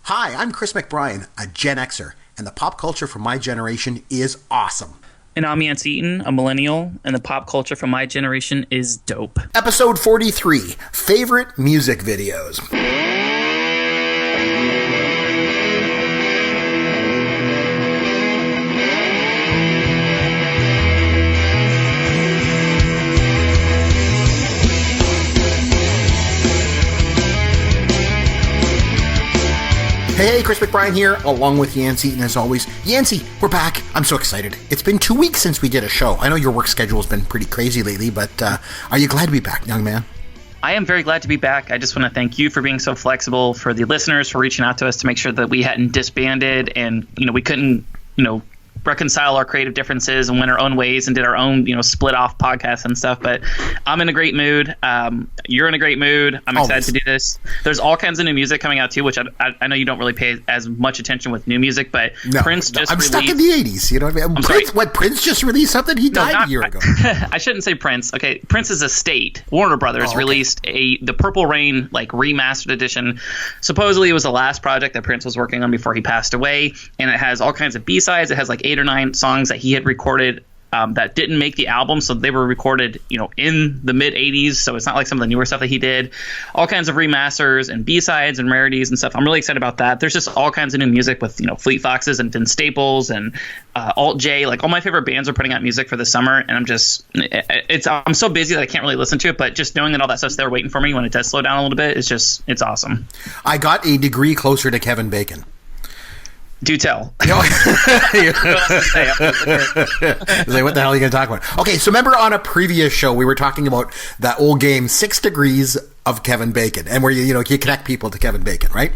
Hi, I'm Chris McBrien, a Gen Xer, and the pop culture from my generation is awesome. And I'm Yancy Eaton, a millennial, and the pop culture from my generation is dope. Episode 43, Favorite Music Videos. Hey, Chris McBrien here, along with Yancy, and as always, Yancy, we're back. I'm so excited. It's been 2 weeks since we did a show. I know your work schedule has been pretty crazy lately, but are you glad to be back, young man? I am very glad to be back. I just want to thank you for being so flexible, for the listeners for reaching out to us to make sure that we hadn't disbanded and, we couldn't, reconcile our creative differences and went our own ways and did our own, split off podcasts and stuff. But I'm in a great mood. You're in a great mood. I'm excited to do this. There's all kinds of new music coming out too, which I know you don't really pay as much attention with new music, but Prince just I'm released... stuck in the 80s. You know what I mean? Prince just released something? He died a year ago. I shouldn't say Prince. Okay, Prince's estate, Warner Brothers, released the Purple Rain remastered edition. Supposedly it was the last project that Prince was working on before he passed away, and it has all kinds of B-sides. It has 8 or 9 songs that he had recorded that didn't make the album, so they were recorded in the mid 80s, so it's not like some of the newer stuff that he did. All kinds of remasters and B-sides and rarities and stuff. I'm really excited about that. There's just all kinds of new music with Fleet Foxes and Vince Staples and Alt J. All my favorite bands are putting out music for the summer, and I'm so busy that I can't really listen to it, but just knowing that all that stuff's there waiting for me when it does slow down a little bit, it's awesome. I got a degree closer to Kevin Bacon. Do tell. What the hell are you going to talk about? Okay, so remember on a previous show, we were talking about that old game, 6 Degrees of Kevin Bacon, and where you connect people to Kevin Bacon, right?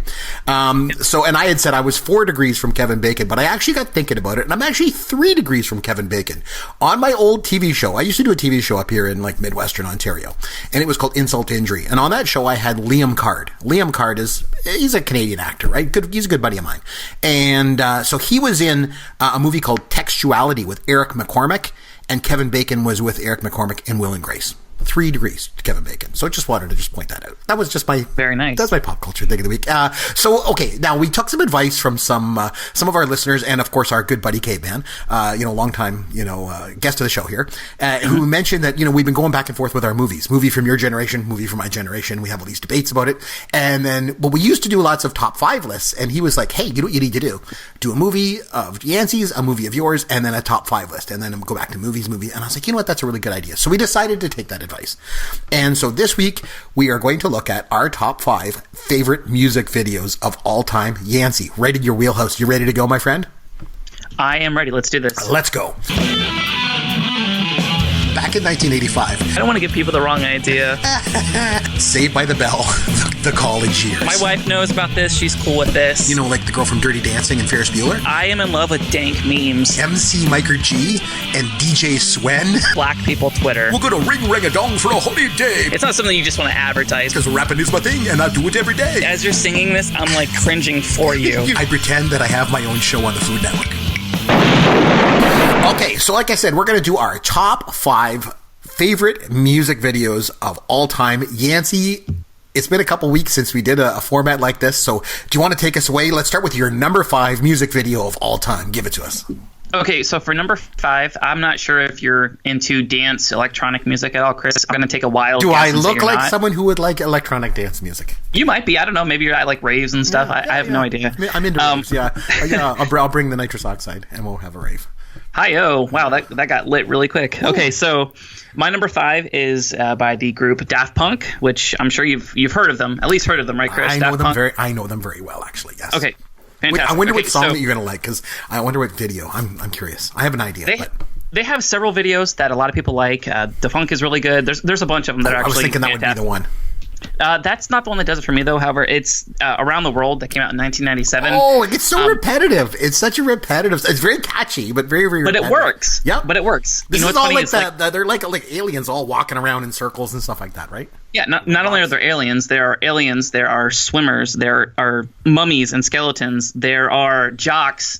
And I had said I was 4 degrees from Kevin Bacon, but I actually got thinking about it, and I'm actually 3 degrees from Kevin Bacon. On my old TV show, I used to do a TV show up here in Midwestern Ontario, and it was called Insult to Injury. And on that show, I had Liam Card. Liam Card he's a Canadian actor, right? He's a good buddy of mine. And so he was in a movie called Textuality with Eric McCormick, and Kevin Bacon was with Eric McCormick in Will and Grace. 3 degrees to Kevin Bacon. So I just wanted to point that out. That was just my... Very nice. That's my pop culture thing of the week. Okay, now we took some advice from some of our listeners and, of course, our good buddy Caveman, longtime, guest of the show here, who mentioned that, we've been going back and forth with our movies. Movie from your generation, movie from my generation. We have all these debates about it. And then, we used to do lots of top 5 lists, and he was like, hey, you know what you need to do? Do a movie of Yancy's, a movie of yours, and then a top 5 list. And then go back to movie. And I was like, you know what? That's a really good idea. So we decided to take that advice. And so this week, we are going to look at our top 5 favorite music videos of all time. Yancy, right in your wheelhouse. You ready to go, my friend? I am ready. Let's do this. Let's go. Back in 1985. I don't want to give people the wrong idea. Saved by the Bell, the college years. My wife knows about this. She's cool with this. Like the girl from Dirty Dancing and Ferris Bueller? I am in love with dank memes. MC Micro G and DJ Swen. Black people Twitter. We're going to ring-a-dong for a holiday. It's not something you just want to advertise. Because rapping is my thing, and I do it every day. As you're singing this, I'm cringing for you. I pretend that I have my own show on the Food Network. Okay, so like I said, we're going to do our top 5 favorite music videos of all time. Yancy, it's been a couple weeks since we did a format like this, so do you want to take us away? Let's start with your number 5 music video of all time. Give it to us. Okay, so for number 5, I'm not sure if you're into dance, electronic music at all, Chris. I'm going to take a wild guess. Do I look like someone who would like electronic dance music? You might be. I don't know. Maybe you're at raves and stuff. I have no idea. I'm into raves, yeah. I'll bring the nitrous oxide and we'll have a rave. Hi-oh. Wow, that got lit really quick. Ooh. Okay, so my number 5 is by the group Daft Punk, which I'm sure you've heard of them. At least heard of them, right, Chris? I know them very well, actually, yes. Okay. Fantastic. I wonder what song that you're going to like, because I wonder what video. I'm curious. I have an idea. They have several videos that a lot of people like. The funk is really good. There's a bunch of them that are actually fantastic. I was thinking that would be the one. That's not the one that does it for me, though. However, it's Around the World that came out in 1997. Oh, it's so repetitive. It's such a repetitive. It's very catchy, but very, very repetitive. But it works. Yeah. But it works. This is all like that. They're like aliens all walking around in circles and stuff like that, right? Yeah, not only are there aliens, there are swimmers, there are mummies and skeletons, there are jocks,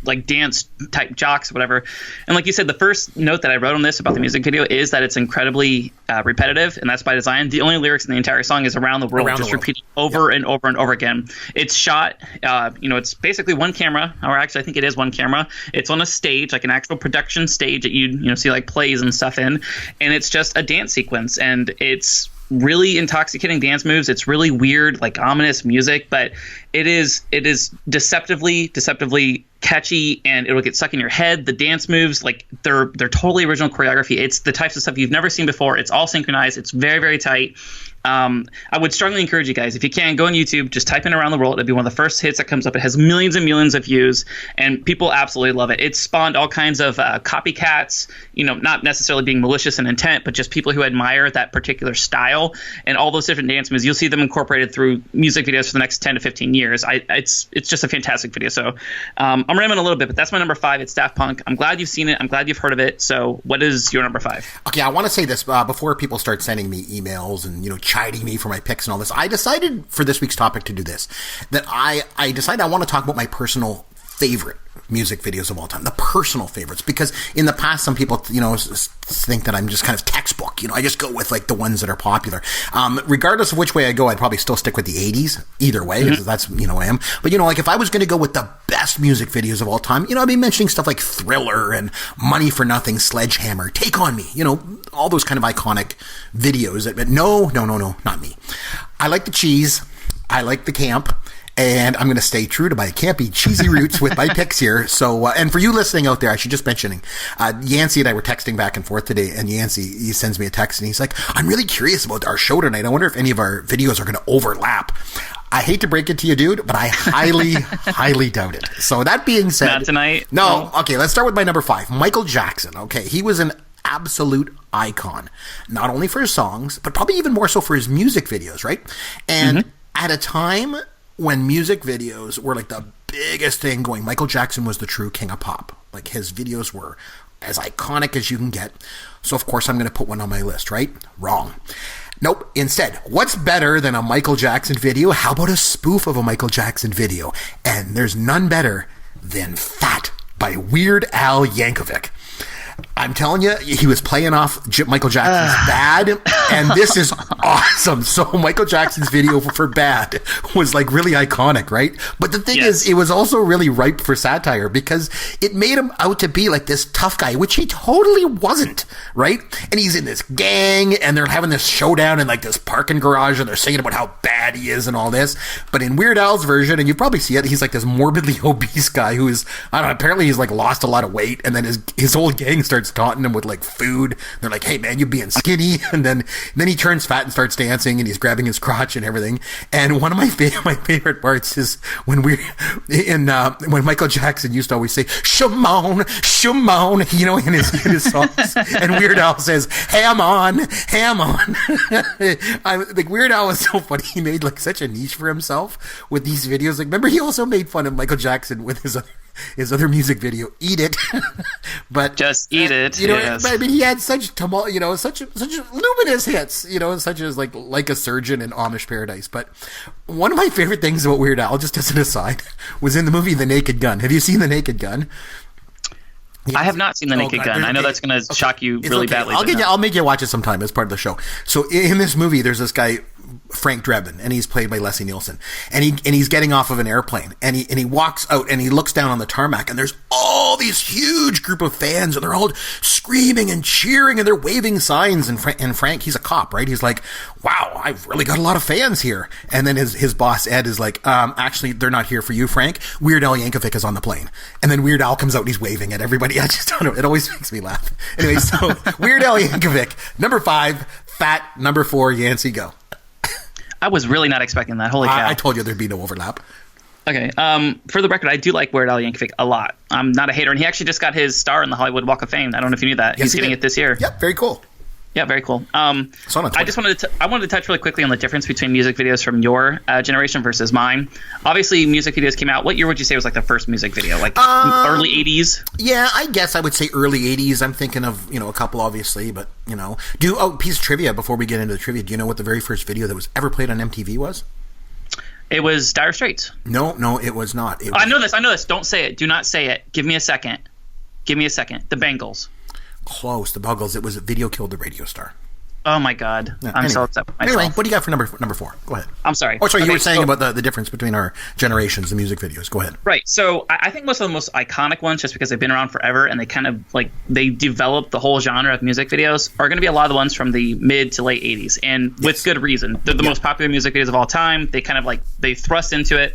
like dance type jocks, whatever. And like you said, the first note that I wrote on this about the music video is that it's incredibly repetitive, and that's by design. The only lyrics in the entire song is around the world, repeated over and over and over again. It's shot, it's basically one camera, or actually I think it is one camera. It's on a stage, like an actual production stage that you see like plays and stuff in, and it's just a dance sequence, and it's really intoxicating dance moves. It's really weird, like ominous music, but it is deceptively catchy, and it'll get stuck in your head. The dance moves, like they're totally original choreography. It's the types of stuff you've never seen before. It's all synchronized. It's very, very tight. I would strongly encourage you guys, if you can, go on YouTube, just type in Around the World. It'll be one of the first hits that comes up. It has millions and millions of views, and people absolutely love it. It spawned all kinds of copycats, not necessarily being malicious in intent, but just people who admire that particular style and all those different dance moves. You'll see them incorporated through music videos for the next 10 to 15 years. It's just a fantastic video. So I'm rambling a little bit, but that's my number 5. It's Daft Punk. I'm glad you've seen it. I'm glad you've heard of it. So what is your number 5? Okay, I want to say this before people start sending me emails and, chiding me for my picks and all this. I decided for this week's topic to do this, that I decided I want to talk about my personal favorite music videos of all time, the personal favorites, because in the past some people think that I'm just kind of textbook, I just go with like the ones that are popular. Regardless of which way I go, I'd probably still stick with the 80s either way, because that's I am. But like if I was going to go with the best music videos of all time, I'd be mentioning stuff like Thriller and Money for Nothing, Sledgehammer, Take on Me, all those kind of iconic videos. But no, not me. I like the cheese. I like the camp. And I'm going to stay true to my campy, cheesy roots with my picks here. So, and for you listening out there, I should just mentioning, Yancy and I were texting back and forth today, and Yancy, he sends me a text and he's like, I'm really curious about our show tonight. I wonder if any of our videos are going to overlap. I hate to break it to you, dude, but I highly, highly doubt it. So that being said. Not tonight. No. Okay, let's start with my number 5. Michael Jackson. Okay, he was an absolute icon, not only for his songs, but probably even more so for his music videos, right? And at a time when music videos were like the biggest thing going, Michael Jackson was the true king of pop. Like his videos were as iconic as you can get. So of course I'm going to put one on my list, right? Wrong. Nope. Instead, what's better than a Michael Jackson video? How about a spoof of a Michael Jackson video? And there's none better than Fat by Weird Al Yankovic. I'm telling you, he was playing off Michael Jackson's Bad, and this is awesome. So Michael Jackson's video for Bad was like really iconic, right? But the thing is, it was also really ripe for satire because it made him out to be like this tough guy, which he totally wasn't, right? And he's in this gang, and they're having this showdown in like this parking garage, and they're singing about how bad he is and all this. But in Weird Al's version, and you probably see it, he's like this morbidly obese guy who is, I don't know, apparently he's like lost a lot of weight, and then his whole gang starts taunting him with like food. They're like, hey man, you being skinny. And then he turns fat and starts dancing, and he's grabbing his crotch and everything. And one of my favorite parts is when when Michael Jackson used to always say Shimon, Shimon, in his songs. And Weird Al says ham on. I like Weird Al was so funny. He made like such a niche for himself with these videos. Like, remember, he also made fun of Michael Jackson with his other music video, Eat It. But just eat it. But I mean, he had such tumult, such luminous hits, such as like a Surgeon and Amish Paradise. But one of my favorite things about Weird Al, just as an aside, was in the movie The Naked Gun. Have you seen The Naked Gun? I have not seen The Naked Gun. I know that's going to shock you really badly. I'll make you watch it sometime as part of the show. So in this movie, there's this guy, Frank Drebin, and he's played by Leslie Nielsen, and he's getting off of an airplane, and he walks out and he looks down on the tarmac, and there's all these huge group of fans, and they're all screaming and cheering, and they're waving signs, and Frank, he's a cop, right? He's like, wow, I've really got a lot of fans here. And then his boss Ed is like, actually, they're not here for you, Frank. Weird Al Yankovic is on the plane. And then Weird Al comes out and he's waving at everybody. I just don't know. It always makes me laugh. Anyway, so Weird Al Yankovic, number 5, Fat, number 4, Yancy, go. I was really not expecting that. Holy cow. I told you there'd be no overlap. Okay. For the record, I do like Weird Al Yankovic a lot. I'm not a hater. And he actually just got his star in the Hollywood Walk of Fame. I don't know if you knew that. Yes, he's getting it this year. Yep, very cool. Yeah, very cool. I just wanted to touch really quickly on the difference between music videos from your generation versus mine. Obviously, music videos came out. What year would you say was like the first music video? Like early 80s? Yeah, I guess I would say early 80s. I'm thinking of, a couple, obviously, but, piece of trivia before we get into the trivia. Do you know what the very first video that was ever played on MTV was? It was Dire Straits. No, it was not. I know this. Don't say it. Do not say it. Give me a second. The Bengals. Close. The Buggles. It was Video Killed the Radio Star. Oh my God. I'm so upset with myself. Anyway, what do you got for number 4? Go ahead. I'm sorry. Oh, sorry. You were saying about the difference between our generations, the music videos. Go ahead. Right. So I think most of the most iconic ones, just because they've been around forever and they kind of they developed the whole genre of music videos, are going to be a lot of the ones from the mid to late 80s. And with good reason. They're the most popular music videos of all time. They kind of they thrust into it.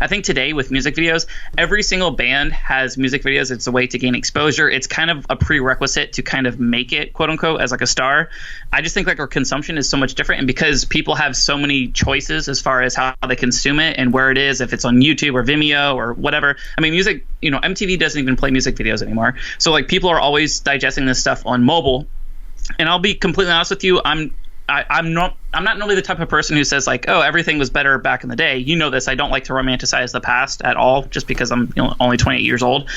I think today with music videos, every single band has music videos. It's a way to gain exposure. It's kind of a prerequisite to kind of make it, quote unquote, as a star. I just think our consumption is so much different, and because people have so many choices as far as how they consume it and where it is, if it's on YouTube or Vimeo or whatever. I mean, music, MTV doesn't even play music videos anymore. So people are always digesting this stuff on mobile. And I'll be completely honest with you, I'm not normally the type of person who says oh, everything was better back in the day. You know this. I don't like to romanticize the past at all, just because I'm only 28 years old.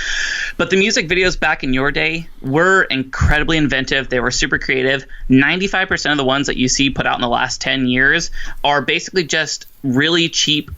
But the music videos back in your day were incredibly inventive. They were super creative. 95% of the ones that you see put out in the last 10 years are basically just really cheap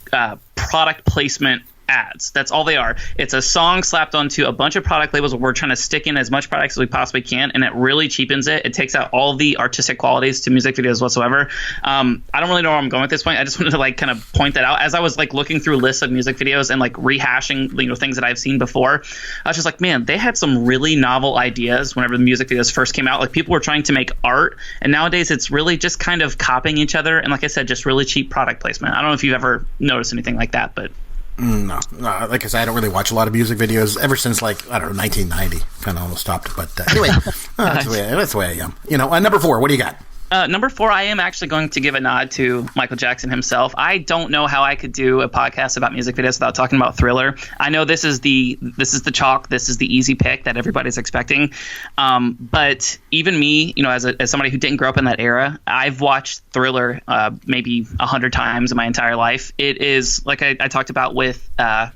product placement ads. That's all they are. It's a song slapped onto a bunch of product labels where we're trying to stick in as much products as we possibly can, and it really cheapens it. It takes out all the artistic qualities to music videos whatsoever. I don't really know where I'm going at this point. I just wanted to kind of point that out as I was looking through lists of music videos and rehashing things that I've seen before. I was just man, they had some really novel ideas whenever the music videos first came out. People were trying to make art, and nowadays it's really just kind of copying each other, and like I said, just really cheap product placement. I don't know if you've ever noticed anything like that, but No, like I said, I don't really watch a lot of music videos ever since 1990. Kind of almost stopped, but anyway, that's the way I am. Number 4, what do you got? Number 4, I am actually going to give a nod to Michael Jackson himself. I don't know how I could do a podcast about music videos without talking about Thriller. I know this is the chalk, this is the easy pick that everybody's expecting. But even me, as somebody who didn't grow up in that era, I've watched Thriller maybe 100 times in my entire life. It is like I talked about with Daft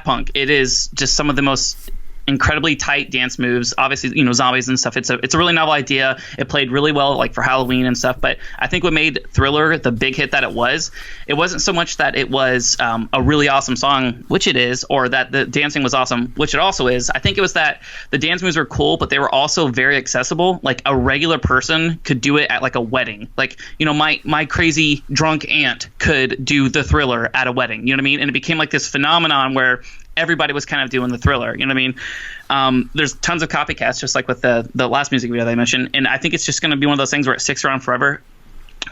Punk. It is just some of the most incredibly tight dance moves, obviously, zombies and stuff. It's a really novel idea. It played really well for Halloween and stuff. But I think what made Thriller the big hit that it wasn't so much that it was a really awesome song, which it is, or that the dancing was awesome, which it also is. I think it was that the dance moves were cool, but they were also very accessible. A regular person could do it at a wedding. My crazy drunk aunt could do the Thriller at a wedding. You know what I mean? And it became this phenomenon where everybody was kind of doing the Thriller. You know what I mean? There's tons of copycats, just like with the last music video that I mentioned. And I think it's just going to be one of those things where it sticks around forever.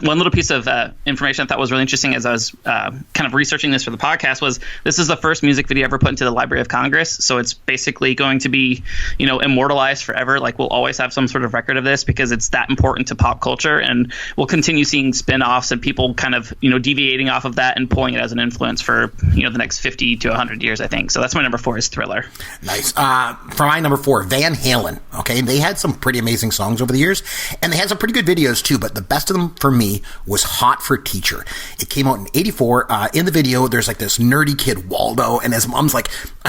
One little piece of information I thought was really interesting as I was kind of researching this for the podcast was this is the first music video ever put into the Library of Congress. So it's basically going to be, immortalized forever. We'll always have some sort of record of this because it's that important to pop culture. And we'll continue seeing spin-offs and people kind of, deviating off of that and pulling it as an influence for, the next 50 to 100 years, I think. So that's my number 4 is Thriller. Nice. For my number 4, Van Halen. Okay. They had some pretty amazing songs over the years, and they had some pretty good videos too, but the best of them for me was Hot for Teacher. It came out in 84. In the video, there's this nerdy kid, Waldo, and his mom's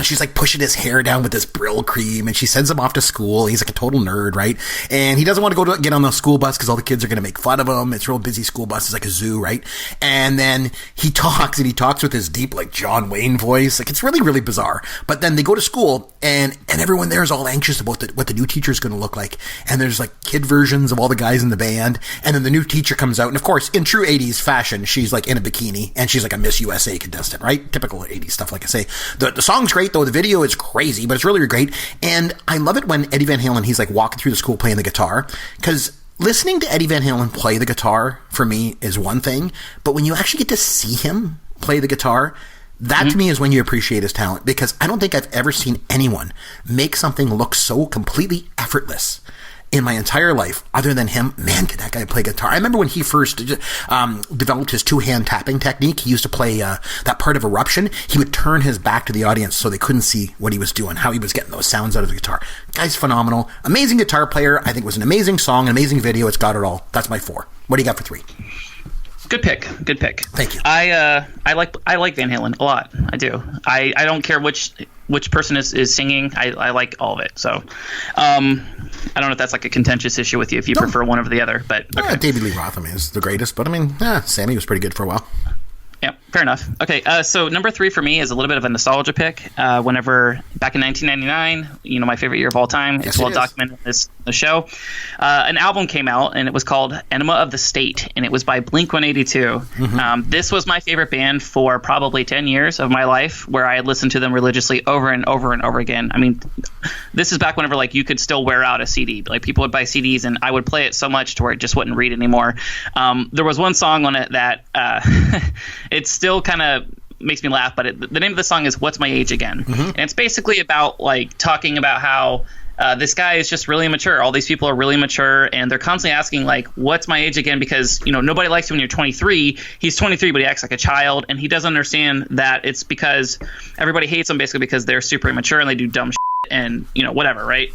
she's pushing his hair down with this Brill cream, and she sends him off to school. He's a total nerd, right? And he doesn't want to get on the school bus because all the kids are going to make fun of him. It's a real busy school bus. It's like a zoo, right? And then he talks with his deep, John Wayne voice. It's really, really bizarre. But then they go to school, and everyone there is all anxious about what the new teacher is going to look like. And there's kid versions of all the guys in the band. And then the new teacher comes out, and of course, in true 80s fashion, she's in a bikini, and she's a Miss USA contestant, right? Typical 80s stuff, like I say. The song's great, though. The video is crazy, but it's really, really great. And I love it when Eddie Van Halen, he's walking through the school playing the guitar, because listening to Eddie Van Halen play the guitar, for me, is one thing, but when you actually get to see him play the guitar, that to me is when you appreciate his talent, because I don't think I've ever seen anyone make something look so completely effortless in my entire life, other than him. Man, could that guy play guitar. I remember when he first developed his two-hand tapping technique. He used to play that part of Eruption. He would turn his back to the audience so they couldn't see what he was doing, how he was getting those sounds out of the guitar. Guy's phenomenal. Amazing guitar player. I think it was an amazing song, an amazing video. It's got it all. That's my 4. What do you got for 3? Good pick. Thank you. I like Van Halen a lot. I do. I don't care which person is singing. I like all of it. So I don't know if that's a contentious issue with you if you prefer one over the other. But okay. David Lee Roth, is the greatest. But Sammy was pretty good for a while. Yeah, Fair enough. Okay, so number 3 for me is a little bit of a nostalgia pick. Whenever back in 1999, my favorite year of all time, yes, it's well documented in the show. An album came out, and it was called Enema of the State, and it was by Blink-182. Mm-hmm. This was my favorite band for probably 10 years of my life, where I had listened to them religiously over and over and over again. I mean, this is back whenever you could still wear out a CD. People would buy CDs, and I would play it so much to where it just wouldn't read anymore. There was one song on it that it's still kind of makes me laugh, but the name of the song is What's My Age Again? Mm-hmm. And it's basically about talking about how this guy is just really immature. All these people are really mature, and they're constantly asking what's my age again? Because nobody likes you when you're 23. He's 23, but he acts like a child, and he doesn't understand that it's because everybody hates him basically because they're super immature and they do dumb shit and whatever, right?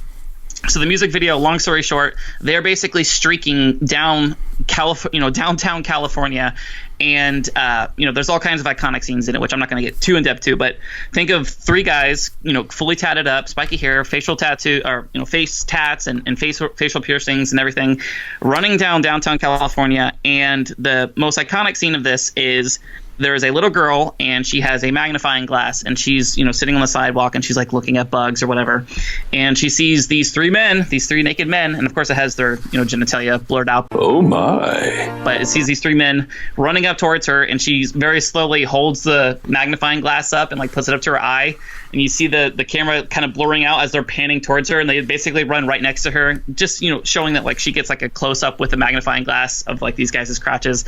So the music video, long story short, they're basically streaking down downtown California, and there's all kinds of iconic scenes in it, which I'm not going to get too in depth to. But think of 3 guys, fully tatted up, spiky hair, facial tattoo, or face tats and facial piercings and everything, running down downtown California. And the most iconic scene of this is there is a little girl, and she has a magnifying glass, and she's sitting on the sidewalk, and she's looking at bugs or whatever, and she sees these 3 naked men, and of course it has their genitalia blurred out. Oh my! But it sees these 3 men running up towards her, and she very slowly holds the magnifying glass up and puts it up to her eye, and you see the camera kind of blurring out as they're panning towards her, and they basically run right next to her, just showing that she gets a close up with a magnifying glass of these guys' crotches.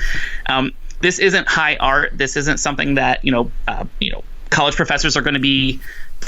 This isn't high art. This isn't something that college professors are going to be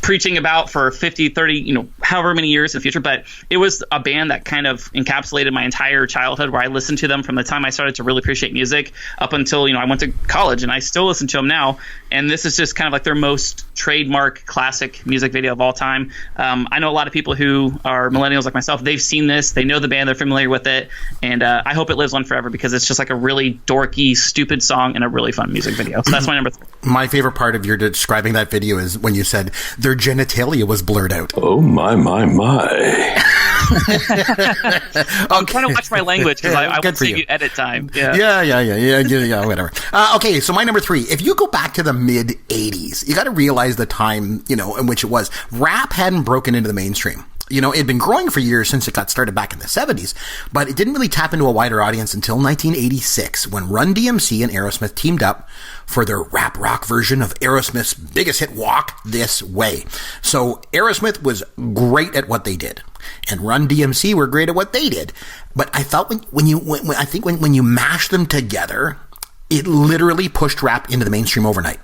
preaching about for 50, 30, however many years in the future. But it was a band that kind of encapsulated my entire childhood, where I listened to them from the time I started to really appreciate music up until, I went to college, and I still listen to them now. And this is just kind of their most trademark classic music video of all time. I know a lot of people who are millennials like myself. They've seen this. They know the band. They're familiar with it. And I hope it lives on forever, because it's just a really dorky, stupid song and a really fun music video. So that's my number 3. My favorite part of your describing that video is when you said their genitalia was blurred out. Oh, my. I'm trying to watch my language, because I want to save you edit time. Yeah, whatever. Okay, so my number 3. If you go back to the mid-'80s, you got to realize the time, in which it was. Rap hadn't broken into the mainstream. It had been growing for years since it got started back in the 70s, but it didn't really tap into a wider audience until 1986, when Run DMC and Aerosmith teamed up for their rap rock version of Aerosmith's biggest hit, Walk This Way. So Aerosmith was great at what they did, and Run DMC were great at what they did. But I felt when you mash them together, it literally pushed rap into the mainstream overnight.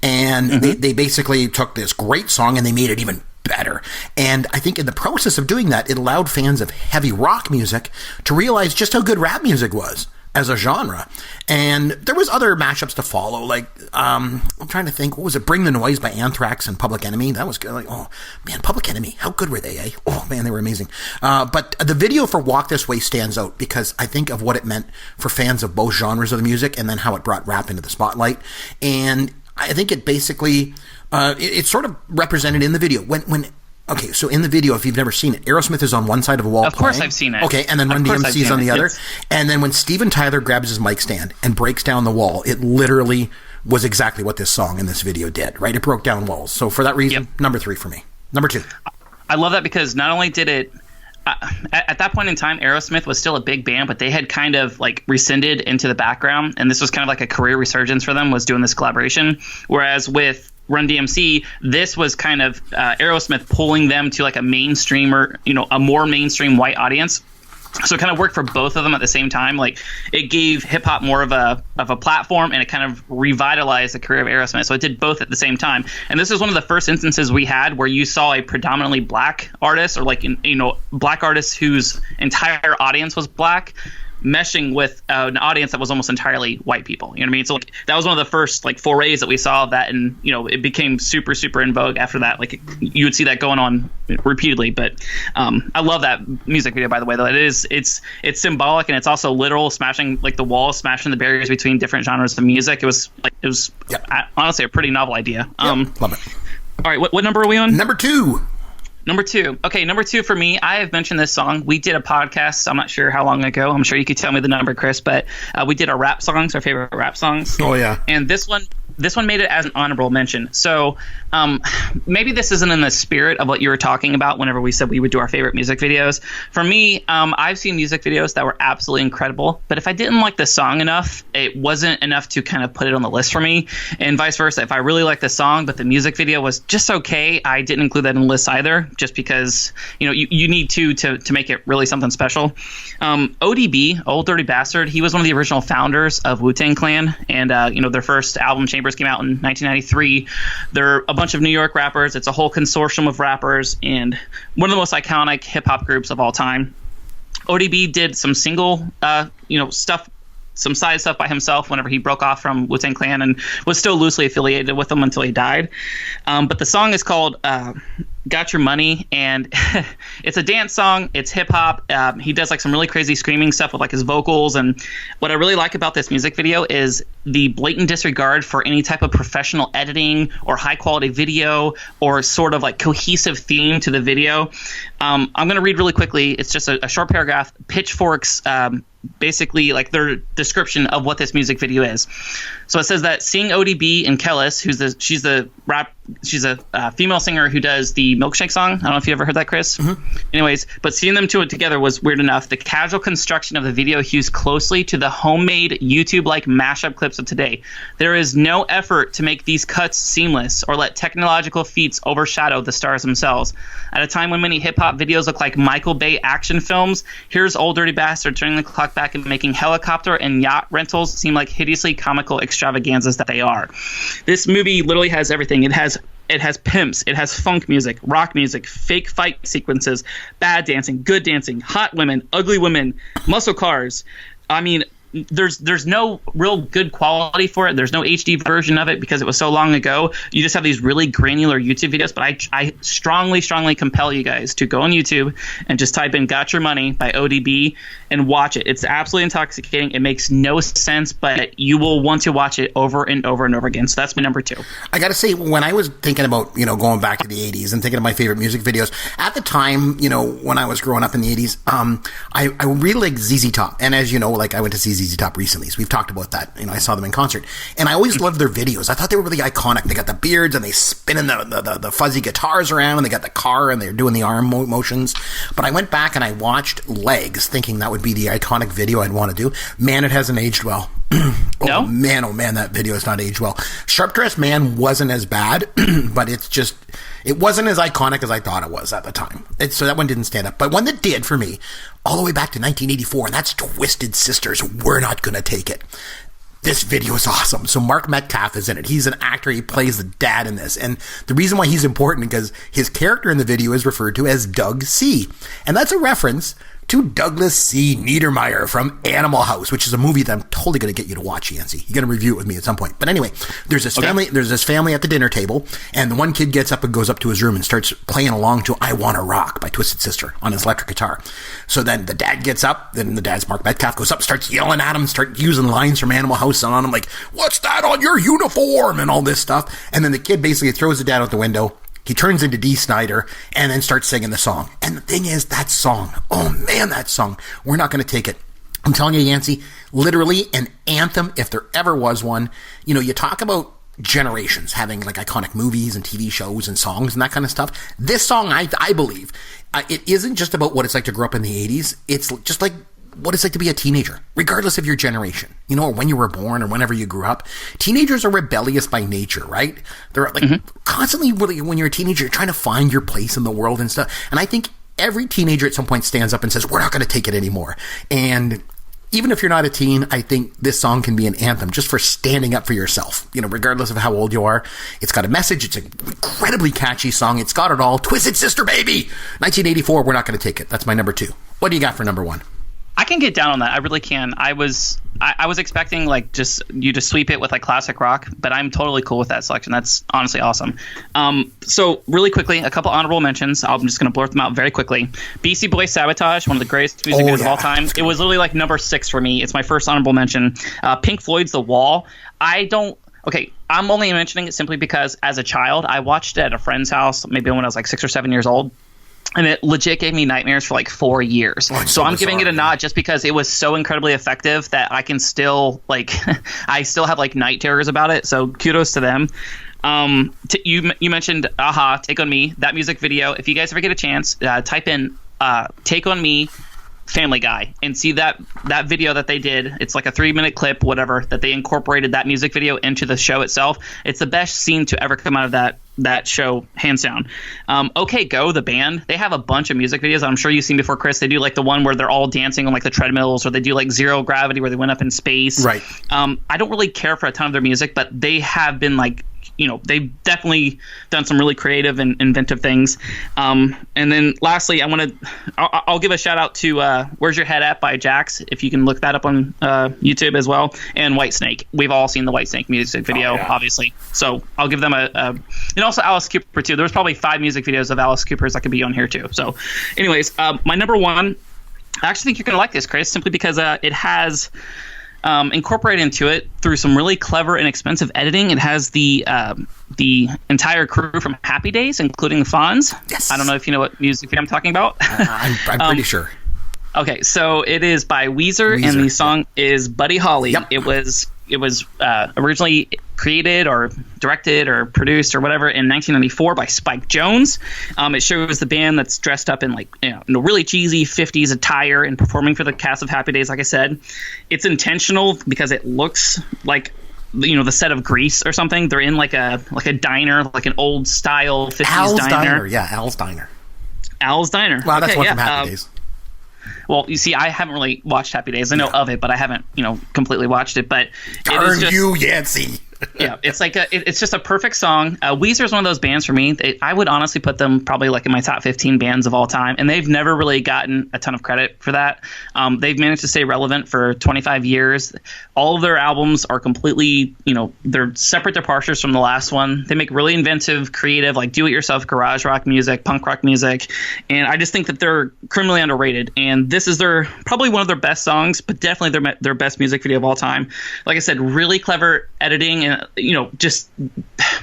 And they basically took this great song and they made it even better. And I think in the process of doing that, it allowed fans of heavy rock music to realize just how good rap music was as a genre. And there was other mashups to follow, I'm trying to think, what was it? Bring the Noise by Anthrax and Public Enemy. That was good. Oh man, Public Enemy, how good were they, eh? Oh man, they were amazing. But the video for Walk This Way stands out because I think of what it meant for fans of both genres of the music, and then how it brought rap into the spotlight. And I think it basically, it's sort of represented in the video. Okay, so in the video, if you've never seen it, Aerosmith is on one side of a wall. Of course I've seen it. Okay, and then Run DMC is on the other. Yes. And then when Steven Tyler grabs his mic stand and breaks down the wall, it literally was exactly what this song and this video did, right? It broke down walls. So for that reason, number 3 for me. Number 2. I love that because not only did it, at that point in time, Aerosmith was still a big band, but they had kind of rescinded into the background, and this was kind of a career resurgence for them, was doing this collaboration. Whereas with Run DMC, this was kind of Aerosmith pulling them to a mainstream, or a more mainstream white audience. So it kind of worked for both of them at the same time. It gave hip hop more of a platform, and it kind of revitalized the career of Aerosmith. So it did both at the same time. And this is one of the first instances we had where you saw a predominantly black artist, or black artist whose entire audience was black, meshing with an audience that was almost entirely white people. You know what I mean? So that was one of the first forays that we saw of that, and it became super, super in vogue after that. You would see that going on repeatedly. But I love that music video, by the way, though. It's symbolic, and it's also literal, smashing the walls, smashing the barriers between different genres of music. It was honestly a pretty novel idea. Love it. All right, what number are we on? Number 2. Number 2. Okay, number 2 for me, I have mentioned this song. We did a podcast, I'm not sure how long ago. I'm sure you could tell me the number, Chris, but we did our rap songs, our favorite rap songs. Oh, yeah. And this one this one made it as an honorable mention. So maybe this isn't in the spirit of what you were talking about whenever we said we would do our favorite music videos. For me, I've seen music videos that were absolutely incredible, but if I didn't like the song enough, it wasn't enough to kind of put it on the list for me, and vice versa. If I really liked the song but the music video was just okay, I didn't include that in the list either, just because you need to make it really something special. ODB, Old Dirty Bastard, he was one of the original founders of Wu-Tang Clan, and their first album Chambers came out in 1993. They're a bunch of New York rappers. It's a whole consortium of rappers and one of the most iconic hip-hop groups of all time. ODB did some single stuff, some side stuff by himself whenever he broke off from Wu-Tang Clan, and was still loosely affiliated with them until he died. But the song is called Got Your Money, and it's a dance song. It's hip hop. He does like some really crazy screaming stuff with like his vocals, and what I really like about this music video is the blatant disregard for any type of professional editing or high quality video or sort of like cohesive theme to the video. I'm going to read really quickly. It's just a short paragraph. Pitchfork's basically like their description of what this music video is. So it says that seeing ODB and Kellis, she's a female singer who does the Milkshake song. I don't know if you ever heard that, Chris. Mm-hmm. Anyways, but seeing them two together was weird enough. The casual construction of the video hews closely to the homemade YouTube-like mashup clips of today. There is no effort to make these cuts seamless or let technological feats overshadow the stars themselves. At a time when many hip-hop videos look like Michael Bay action films, here's Old Dirty Bastard turning the clock back and making helicopter and yacht rentals seem like hideously comical extravaganzas that they are. This movie literally has everything. It has pimps, it has funk music, rock music, fake fight sequences, bad dancing, good dancing, hot women, ugly women, muscle cars. I mean, there's no real good quality for it. There's no HD version of it because it was so long ago. You just have these really granular YouTube videos, but I strongly compel you guys to go on YouTube and just type in Got Your Money by ODB and watch it. It's absolutely intoxicating. It makes no sense, but you will want to watch it over and over and over again. So that's my number 2. I got to say, when I was thinking about, going back to the 80s and thinking of my favorite music videos, at the time, when I was growing up in the 80s, I really liked ZZ Top. And as you know, like I went to see ZZ Top recently, so we've talked about that. I saw them in concert, and I always loved their videos. I thought they were really iconic. They got the beards, and they spinning the fuzzy guitars around, and they got the car, and they're doing the arm motions. But I went back and I watched Legs, thinking that would be the iconic video I'd want to do. Man, it hasn't aged well. No? Oh man, that video has not aged well. Sharp Dressed Man wasn't as bad, but it wasn't as iconic as I thought it was at the time. So that one didn't stand up. But one that did for me, all the way back to 1984, and that's Twisted Sisters, We're Not Gonna Take It. This video is awesome. So Mark Metcalf is in it. He's an actor. He plays the dad in this. And the reason why he's important because his character in the video is referred to as Doug C. And that's a reference to Douglas C. Niedermeyer from Animal House, which is a movie that I'm totally going to get you to watch, Yancy. You're going to review it with me at some point. But anyway, there's this family at the dinner table, and the one kid gets up and goes up to his room and starts playing along to I Wanna Rock by Twisted Sister on his electric guitar. So then the dad gets up, then the dad's Mark Metcalf goes up, starts yelling at him, start using lines from Animal House on him, like, what's that on your uniform? And all this stuff. And then the kid basically throws the dad out the window. He turns into Dee Snider and then starts singing the song. And the thing is, that song, oh man, that song, We're Not Gonna Take It. I'm telling you, Yancy, literally an anthem if there ever was one. You talk about generations having like iconic movies and TV shows and songs and that kind of stuff. This song, I believe, it isn't just about what it's like to grow up in the 80s. It's just like what it's like to be a teenager, regardless of your generation, or when you were born or whenever you grew up. Teenagers are rebellious by nature, right? They're like constantly, when you're a teenager, you're trying to find your place in the world and stuff. And I think every teenager at some point stands up and says, we're not going to take it anymore. And even if you're not a teen, I think this song can be an anthem just for standing up for yourself, regardless of how old you are. It's got a message. It's an incredibly catchy song. It's got it all. Twisted Sister, baby! 1984, We're Not Going to Take It. That's my number 2. What do you got for number 1? I can get down on that. I really can. I was expecting like just you to sweep it with like classic rock, but I'm totally cool with that selection. That's honestly awesome. So really quickly, a couple honorable mentions. I'm just going to blurt them out very quickly. BC Boy Sabotage, one of the greatest music videos of all time. It was literally like number 6 for me. It's my first honorable mention. Pink Floyd's The Wall. I'm only mentioning it simply because as a child, I watched it at a friend's house, maybe when I was like 6 or 7 years old. And it legit gave me nightmares for like 4 years. Oh, so I'm giving it a nod just because it was so incredibly effective that I can still like I still have like night terrors about it. So kudos to them. You mentioned Aha, Take on Me, that music video. If you guys ever get a chance, type in Take on Me Family Guy and see that video that they did. It's like a 3-minute clip, whatever, that they incorporated that music video into the show itself. It's the best scene to ever come out of that show, hands down. OK Go, the band, they have a bunch of music videos I'm sure you've seen before, Chris. They do like the one where they're all dancing on like the treadmills, or they do like Zero Gravity where they went up in space. Right. I don't really care for a ton of their music, but they have been like, they've definitely done some really creative and inventive things. And then lastly, I'll give a shout out to Where's Your Head At by Jax, if you can look that up on YouTube as well, and Whitesnake. We've all seen the Whitesnake music video, obviously. So I'll give them and also Alice Cooper too. There's probably 5 music videos of Alice Cooper's that could be on here too. So anyways, my number one, I actually think you're going to like this, Chris, simply because it has incorporated into it through some really clever and expensive editing. It has the entire crew from Happy Days, including the Fonz. Yes. I don't know if you know what music video I'm talking about. I'm pretty sure. Okay, so it is by Weezer, and the song is Buddy Holly. Yep. It was originally created or directed or produced or whatever in 1994 by Spike Jonze. It shows the band that's dressed up in like really cheesy 50s attire and performing for the cast of Happy Days. Like I said, it's intentional because it looks like the set of Grease or something. They're in like a diner, like an old style 50s Al's diner. Yeah, Al's Diner. Al's Diner. Well, that's one from Happy Days. Well, you see, I haven't really watched Happy Days. I know of it, but I haven't, completely watched it. But Darn you, Yancy. Yeah, it's like it's just a perfect song. Weezer is one of those bands for me. I would honestly put them probably like in my top 15 bands of all time, and they've never really gotten a ton of credit for that. They've managed to stay relevant for 25 years. All of their albums are completely, they're separate departures from the last one. They make really inventive, creative, like do-it-yourself garage rock music, punk rock music, and I just think that they're criminally underrated. And this is probably one of their best songs, but definitely their best music video of all time. Like I said, really clever editing. And just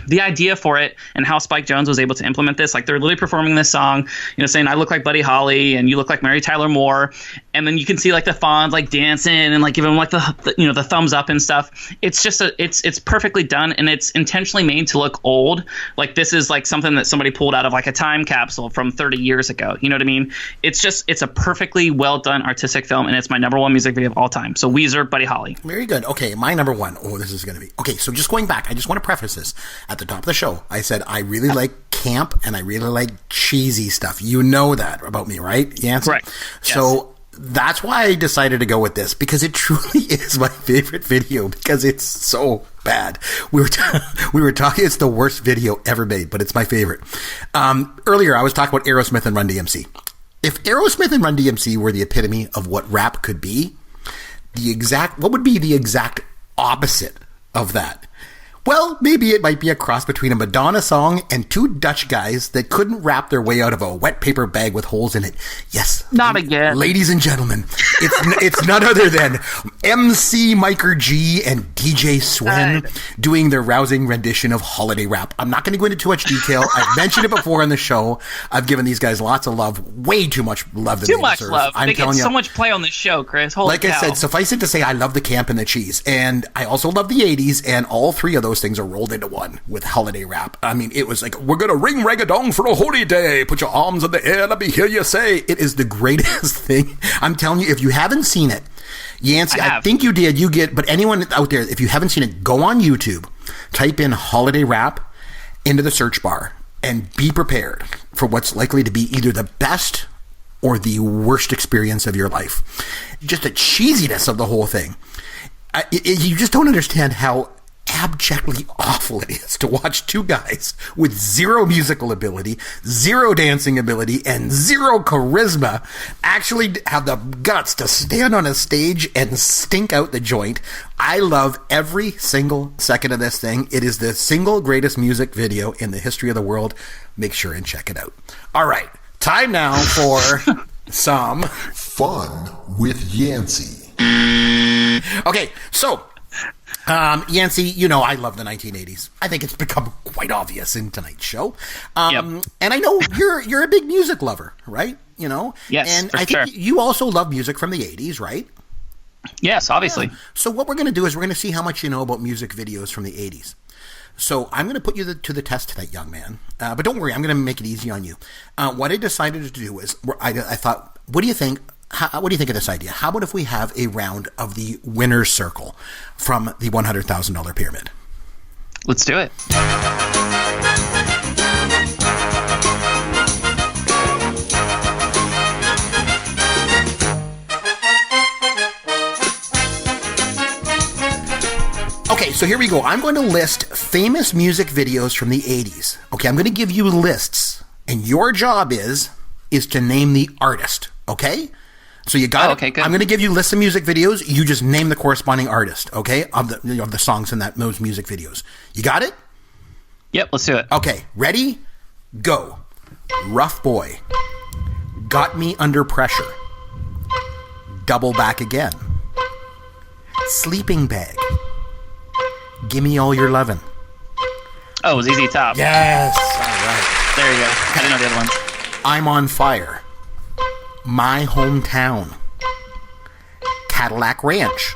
the idea for it and how Spike Jonze was able to implement this, like they're literally performing this song, saying I look like Buddy Holly and you look like Mary Tyler Moore, and then you can see like the Fonz like dancing and like giving them like the thumbs up and stuff. It's just it's perfectly done, and it's intentionally made to look old. Like this is like something that somebody pulled out of like a time capsule from 30 years ago. You know what I mean? It's a perfectly well done artistic film, and it's my number one music video of all time. So Weezer, Buddy Holly. Very good. Okay, my number one. Oh, this is going to be okay. So just going back, I just want to preface this at the top of the show. I said I really like camp and I really like cheesy stuff. You know that about me, right, Yancy? Right. So that's why I decided to go with this, because it truly is my favorite video, because it's so bad. We were talking. It's the worst video ever made, but it's my favorite. Earlier, I was talking about Aerosmith and Run DMC. If Aerosmith and Run DMC were the epitome of what rap could be, what would be the exact opposite of that? Well, maybe it might be a cross between a Madonna song and 2 Dutch guys that couldn't wrap their way out of a wet paper bag with holes in it. Yes. Not again. Ladies and gentlemen, it's none other than MC Miker G and DJ Swen doing their rousing rendition of Holiday Rap. I'm not going to go into too much detail. I've mentioned it before on the show. I've given these guys lots of love, way too much love than too they much deserve. love. I'm they telling get you. So much play on this show, Chris. Holy cow. I said, suffice it to say, I love the camp and the cheese, and I also love the 80s, and all 3 of those things are rolled into one with Holiday Rap. I mean, it was like, we're gonna ring rag-a-dong for a holy day, put your arms in the air, let me hear you say. It is the greatest thing. I'm telling you, if you haven't seen it, Yancy, I think you did, but anyone out there, if you haven't seen it, go on YouTube, type in Holiday Rap into the search bar, and be prepared for what's likely to be either the best or the worst experience of your life. Just the cheesiness of the whole thing. You just don't understand how abjectly awful it is to watch 2 guys with 0 musical ability, 0 dancing ability, and 0 charisma actually have the guts to stand on a stage and stink out the joint. I love every single second of this thing. It is the single greatest music video in the history of the world. Make sure and check it out. All right, time now for some fun with Yancy. Okay, so Yancy, you know I love the 1980s. I think it's become quite obvious in tonight's show. And I know you're a big music lover, right? You know? Yes, and for I sure. think you also love music from the 80s, right? Yes, obviously. Yeah. So what we're going to do is we're going to see how much you know about music videos from the 80s. So I'm going to put you to the test tonight, young man. But don't worry, I'm going to make it easy on you. What I decided to do is, I thought, what do you think? What do you think of this idea? How about if we have a round of the winner's circle from the $100,000 pyramid? Let's do it. Okay, so here we go. I'm going to list famous music videos from the 80s. Okay, I'm going to give you lists, and your job is to name the artist, okay? So you got it. Okay, good. I'm going to give you lists of music videos. You just name the corresponding artist, okay, of the songs in those music videos. You got it? Yep, let's do it. Okay, ready? Go. Rough Boy. Got Me Under Pressure. Double Back Again. Sleeping Bag. Gimme All Your Lovin'. Oh, it was ZZ Top. Yes. All right. There you go. I didn't know the other ones. I'm on Fire. My Hometown. Cadillac Ranch.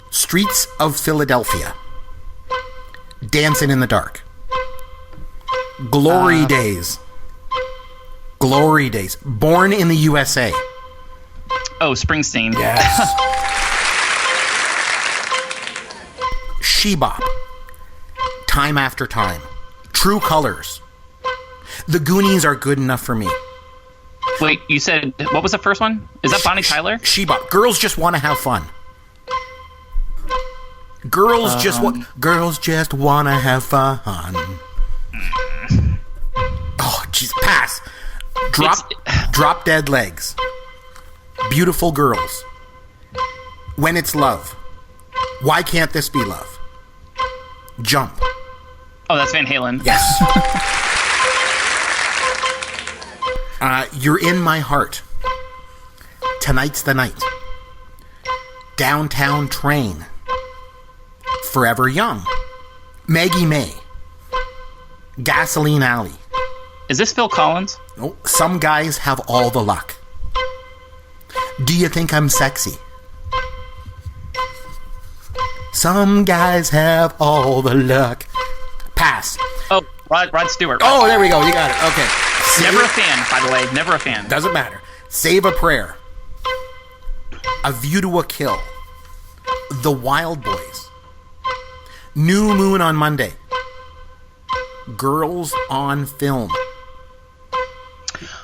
Streets of Philadelphia. Dancing in the Dark. Glory Days. Glory Days. Born in the USA. Oh, Springsteen. Yes. She-Bop. Time After Time. True Colors. The Goonies Are Good Enough for Me. Wait, you said, what was the first one? Is that Bonnie Tyler? She-Bop. Girls Just Want to Have Fun. Girls just want to have fun. Oh, jeez, pass. Drop Dead Legs. Beautiful Girls. When It's Love. Why Can't This Be Love? Jump. Oh, that's Van Halen. Yes. You're in My Heart. Tonight's the Night. Downtown Train. Forever Young. Maggie May. Gasoline Alley. Is this Phil Collins? Oh, Some Guys Have All the Luck. Do You Think I'm Sexy? Some guys have all the luck. Pass. Oh, Rod Stewart. Oh, there we go. You got it. Okay. Never a fan, by the way. Never a fan. Doesn't matter. Save a Prayer. A View to a Kill. The Wild Boys. New Moon on Monday. Girls on Film.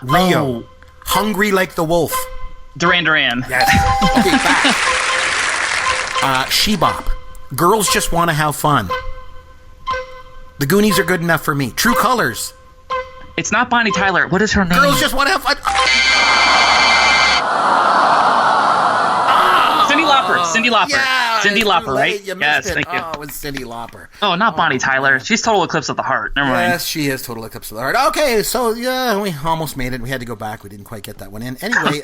Rio. Oh. Hungry Like the Wolf. Duran Duran. Yes. Okay, back. She-Bop. Girls Just Want to Have Fun. The Goonies Are Good Enough for Me. True Colors. It's not Bonnie Tyler. What is her name? Girls Just Want to Have Fun. Cindy Lauper. Cindy Lauper. Yeah, Cindy Lauper, right? You missed Yes, it. thank you. Oh, it was Cindy Lauper. Oh, not Bonnie Tyler. She's Total Eclipse of the Heart. Never mind. Yes, she is Total Eclipse of the Heart. Okay, so yeah, we almost made it. We had to go back. We didn't quite get that one in. Anyway,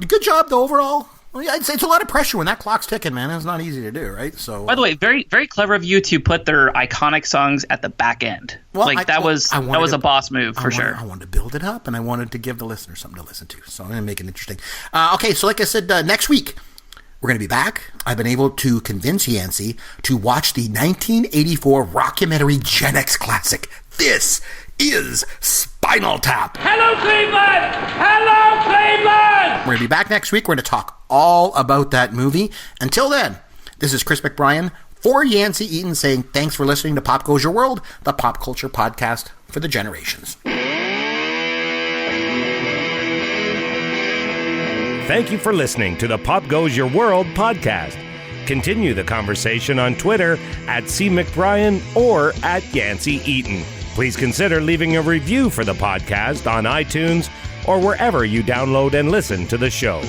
good job though overall. Well, yeah, it's a lot of pressure when that clock's ticking, man. It's not easy to do, right? So. By the way, very very clever of you to put their iconic songs at the back end. Well, that was a boss move for sure. I wanted to build it up, and I wanted to give the listener something to listen to. So I'm going to make it interesting. Okay, so like I said, next week we're going to be back. I've been able to convince Yancy to watch the 1984 rockumentary Gen X classic. This is Spinal Tap. Hello, Cleveland! Hello, Cleveland! We're going to be back next week. We're going to talk all about that movie. Until then, this is Chris McBrien for Yancy Eaton saying thanks for listening to Pop Goes Your World, the pop culture podcast for the generations. Thank you for listening to the Pop Goes Your World podcast. Continue the conversation on Twitter at @CMcBrien or @Yancy Eaton. Please consider leaving a review for the podcast on iTunes or wherever you download and listen to the show.